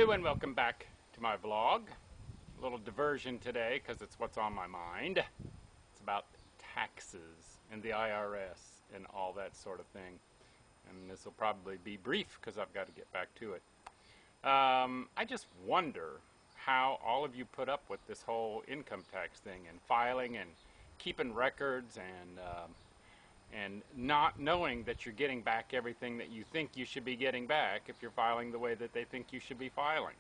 Hello and welcome back to my vlog. A little diversion today because it's what's on my mind. It's about taxes and the IRS and all that sort of thing. And this will probably be brief because I've got to get back to it. I just wonder how all of you put up with this whole income tax thing and filing and keeping records and not knowing that you're getting back everything that you think you should be getting back if you're filing the way that they think you should be filing.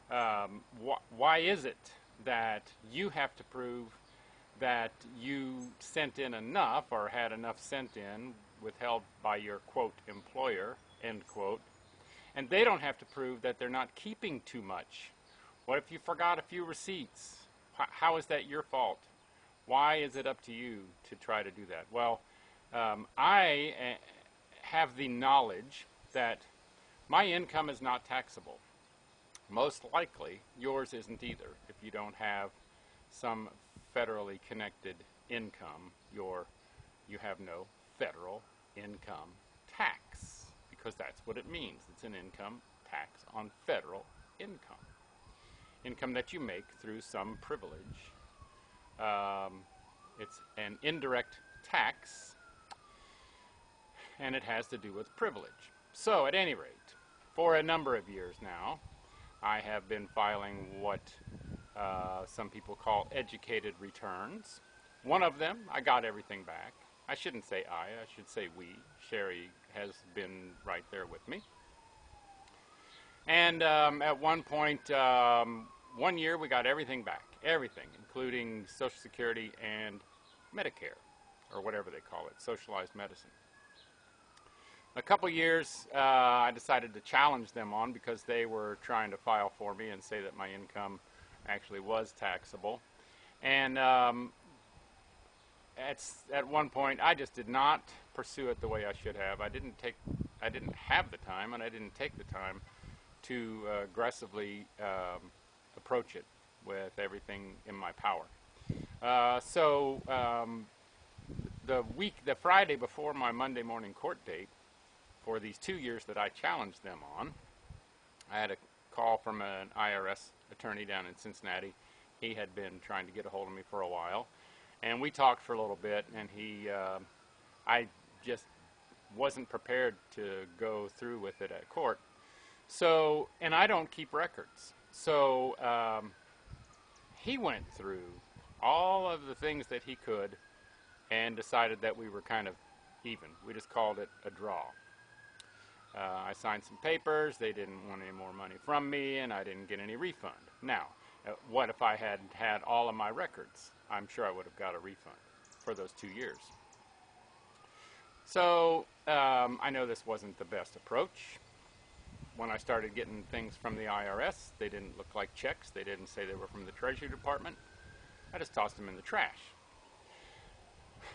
Why is it that you have to prove that you sent in enough or had enough sent in withheld by your quote employer, end quote, and they don't have to prove that they're not keeping too much? What if you forgot a few receipts? How is that your fault? Why is it up to you to try to do that? Well, I have the knowledge that my income is not taxable. Most likely, yours isn't either. If you don't have some federally connected income, you have no federal income tax, because that's what it means. It's an income tax on federal income. Income that you make through some privilege. It's an indirect tax, and it has to do with privilege. So at any rate, for a number of years now, I have been filing what some people call educated returns. One of them, I got everything back. I shouldn't say I should say we. Sherry has been right there with me. And at one point, 1 year we got everything back. Everything, including Social Security and Medicare, or whatever they call it, socialized medicine. A couple years I decided to challenge them on because they were trying to file for me and say that my income actually was taxable. And at one point I just did not pursue it the way I should have. I didn't have the time, and I didn't take the time to aggressively approach it with everything in my power. The Friday before my Monday morning court date, for these 2 years that I challenged them on, I had a call from an IRS attorney down in Cincinnati. He had been trying to get a hold of me for a while, and we talked for a little bit, and I just wasn't prepared to go through with it at court. So, and I don't keep records. So he went through all of the things that he could and decided that we were kind of even. We just called it a draw. I signed some papers. They didn't want any more money from me, and I didn't get any refund. Now, what if I had had all of my records? I'm sure I would have got a refund for those 2 years. So I know this wasn't the best approach. When I started getting things from the IRS, they didn't look like checks. They didn't say they were from the Treasury Department. I just tossed them in the trash.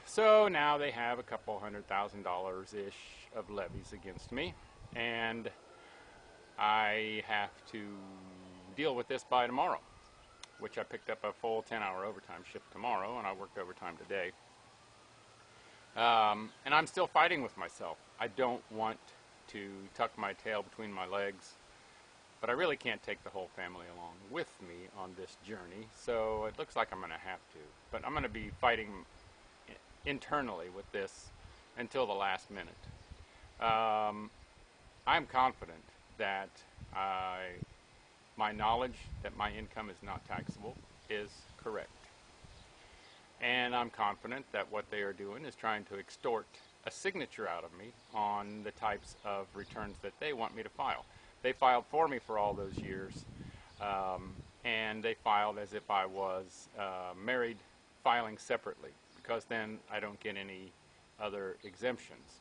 So now they have a couple $100,000-ish of levies against me, and I have to deal with this by tomorrow, which I picked up a full 10-hour overtime shift tomorrow, and I worked overtime today. And I'm still fighting with myself. I don't want to tuck my tail between my legs, but I really can't take the whole family along with me on this journey, so it looks like I'm going to have to. But I'm going to be fighting internally with this until the last minute. I'm confident that my knowledge that my income is not taxable is correct. And I'm confident that what they are doing is trying to extort a signature out of me on the types of returns that they want me to file. They filed for me for all those years, and they filed as if I was married, filing separately, because then I don't get any other exemptions.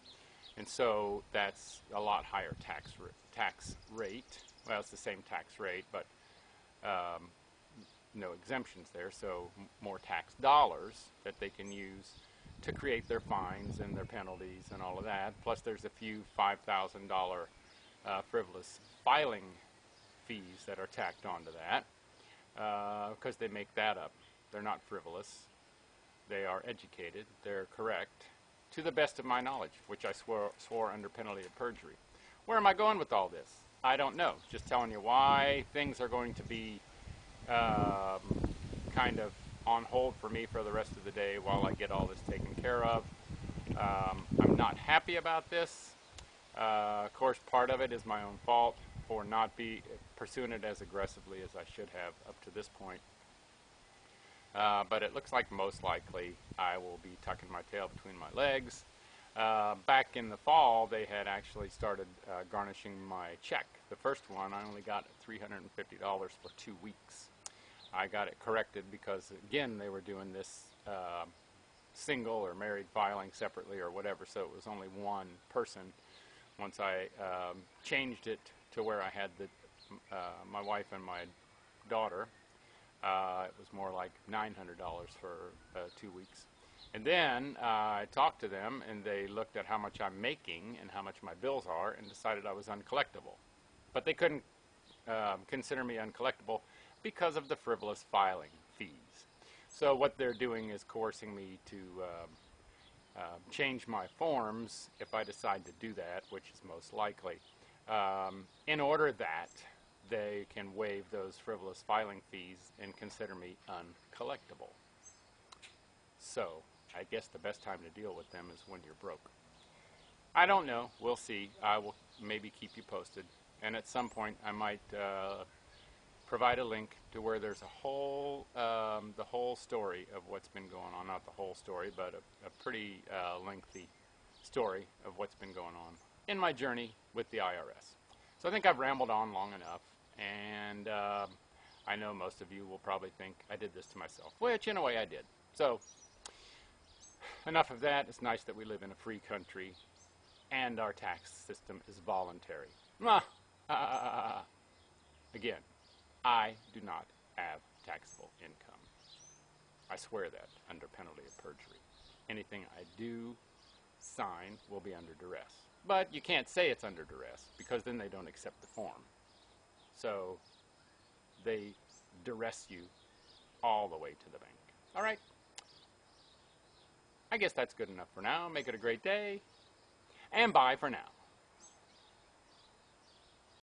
And so that's a lot higher tax rate. Well, it's the same tax rate, but no exemptions there, so more tax dollars that they can use to create their fines and their penalties and all of that. Plus there's a few $5,000 frivolous filing fees that are tacked onto that, because they make that up. They're not frivolous. They are educated. They're correct, to the best of my knowledge, which I swore under penalty of perjury. Where am I going with all this? I don't know. Just telling you why things are going to be kind of on hold for me for the rest of the day while I get all this taken care of. I'm not happy about this. Of course, part of it is my own fault for not pursuing it as aggressively as I should have up to this point. But it looks like most likely I will be tucking my tail between my legs. Back in the fall, they had actually started garnishing my check. The first one, I only got $350 for 2 weeks. I got it corrected because, again, they were doing this single or married filing separately or whatever, so it was only one person. Once I changed it to where I had my wife and my daughter, it was more like $900 for 2 weeks. And then I talked to them, and they looked at how much I'm making and how much my bills are and decided I was uncollectible. But they couldn't consider me uncollectible because of the frivolous filing fees. So what they're doing is coercing me to change my forms if I decide to do that, which is most likely, in order that they can waive those frivolous filing fees and consider me uncollectible. So I guess the best time to deal with them is when you're broke. I don't know. We'll see. I will maybe keep you posted. And at some point I might provide a link to where there's the whole story of what's been going on. Not the whole story, but a pretty lengthy story of what's been going on in my journey with the IRS. So I think I've rambled on long enough, and I know most of you will probably think I did this to myself, which in a way I did. So enough of that. It's nice that we live in a free country and our tax system is voluntary. Again, I do not have taxable income. I swear that under penalty of perjury. Anything I do sign will be under duress. But you can't say it's under duress because then they don't accept the form. So they duress you all the way to the bank. All right? I guess that's good enough for now. Make it a great day. And bye for now.